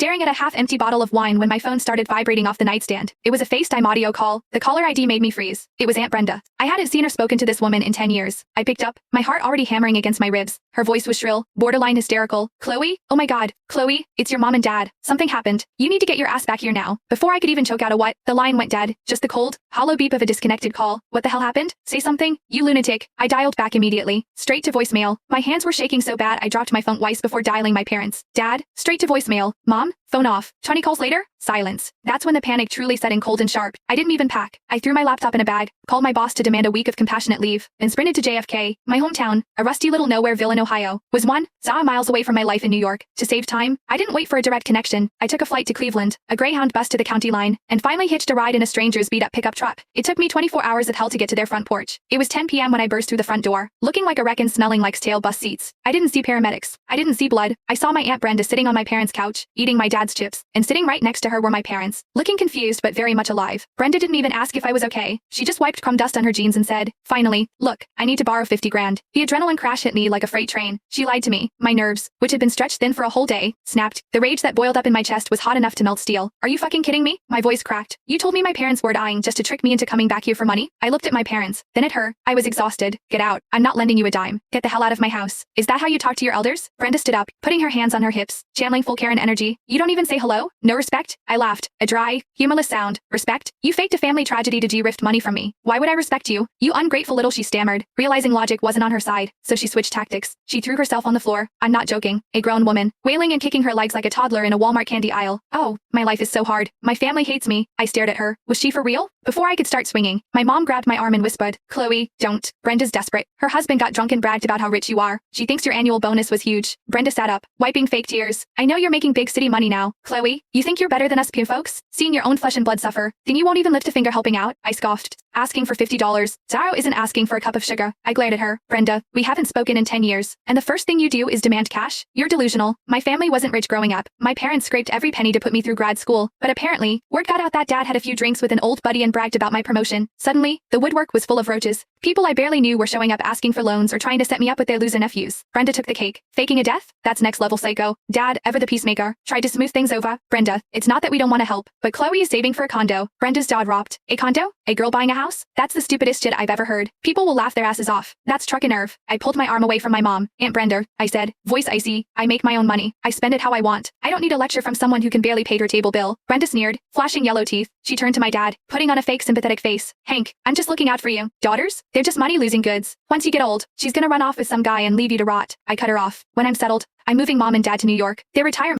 staring at a half-empty bottle of wine when my phone started vibrating off the nightstand. It was a FaceTime audio call. The caller ID made me freeze. It was Aunt Brenda. I hadn't seen or spoken to this woman in 10 years. I picked up, my heart already hammering against my ribs. Her voice was shrill, borderline hysterical. Chloe? Oh my god, Chloe, it's your mom and dad. Something happened. You need to get your ass back here now. Before I could even choke out a what, the line went dead. Just the cold, hollow beep of a disconnected call. What the hell happened? Say something, you lunatic. I dialed back immediately. Straight to voicemail. My hands were shaking so bad I dropped my phone twice before dialing my parents. Dad? Straight to voicemail. Mom? Phone off. 20 calls later? Silence. That's when the panic truly set in cold and sharp. I didn't even pack. I threw my laptop in a bag, called my boss to demand a week of compassionate leave, and sprinted to JFK, my hometown, a rusty little nowhereville in Ohio. Was 1,000 miles away from my life in New York. To save time, I didn't wait for a direct connection. I took a flight to Cleveland, a Greyhound bus to the county line, and finally hitched a ride in a stranger's beat-up pickup truck. It took me 24 hours of hell to get to their front porch. It was 10 p.m. when I burst through the front door, looking like a wreck and smelling like stale bus seats. I didn't see paramedics. I didn't see blood. I saw my Aunt Brenda sitting on my parents' couch, eating my dad's chips, and sitting right next to her were my parents, looking confused but very much alive. Brenda didn't even ask if I was okay. She just wiped crumb dust on her jeans and said, finally, look, I need to borrow 50 grand. The adrenaline crash hit me like a freight train. She lied to me. My nerves, which had been stretched thin for a whole day, snapped. The rage that boiled up in my chest was hot enough to melt steel. Are you fucking kidding me? My voice cracked. You told me my parents were dying just to trick me into coming back here for money? I looked at my parents, then at her. I was exhausted. Get out. I'm not lending you a dime. Get the hell out of my house. Is that how you talk to your elders? Brenda stood up, putting her hands on her hips, channeling full care and energy. You don't even say hello? No respect? I laughed. A dry, humorless sound. Respect? You faked a family tragedy to de-rift money from me. Why would I respect you? You ungrateful little, she stammered, realizing logic wasn't on her side, so she switched tactics. She threw herself on the floor. I'm not joking. A grown woman, wailing and kicking her legs like a toddler in a Walmart candy aisle. Oh, my life is so hard. My family hates me. I stared at her. Was she for real? Before I could start swinging, my mom grabbed my arm and whispered, Chloe, don't. Brenda's desperate. Her husband got drunk and bragged about how rich you are. She thinks your annual bonus was huge. Brenda sat up, wiping fake tears. I know you're making big city money now. Chloe, you think you're better than us peer folks? Seeing your own flesh and blood suffer, then you won't even lift a finger helping out? I scoffed. Asking for $50. Zaro isn't asking for a cup of sugar. I glared at her. Brenda, we haven't spoken in 10 years, and the first thing you do is demand cash? You're delusional. My family wasn't rich growing up. My parents scraped every penny to put me through grad school, but apparently, word got out that dad had a few drinks with an old buddy and bragged about my promotion. Suddenly, the woodwork was full of roaches. People I barely knew were showing up asking for loans or trying to set me up with their loser nephews. Brenda took the cake. Faking a death? That's next level psycho. Dad, ever the peacemaker, tried to smooth things over. Brenda, it's not that we don't want to help, but Chloe is saving for a condo. Brenda's jaw dropped. A condo? A girl buying a house? That's the stupidest shit I've ever heard. People will laugh their asses off. That's truck a nerve. I pulled my arm away from my mom. Aunt Brenda, I said, voice icy. I make my own money. I spend it how I want. I don't need a lecture from someone who can barely pay her table bill. Brenda sneered, flashing yellow teeth. She turned to my dad, putting on a fake sympathetic face. Hank, I'm just looking out for you. Daughters? They're just money-losing goods. Once you get old, she's gonna run off with some guy and leave you to rot. I cut her off. When I'm settled, I'm moving mom and dad to New York. Their retirement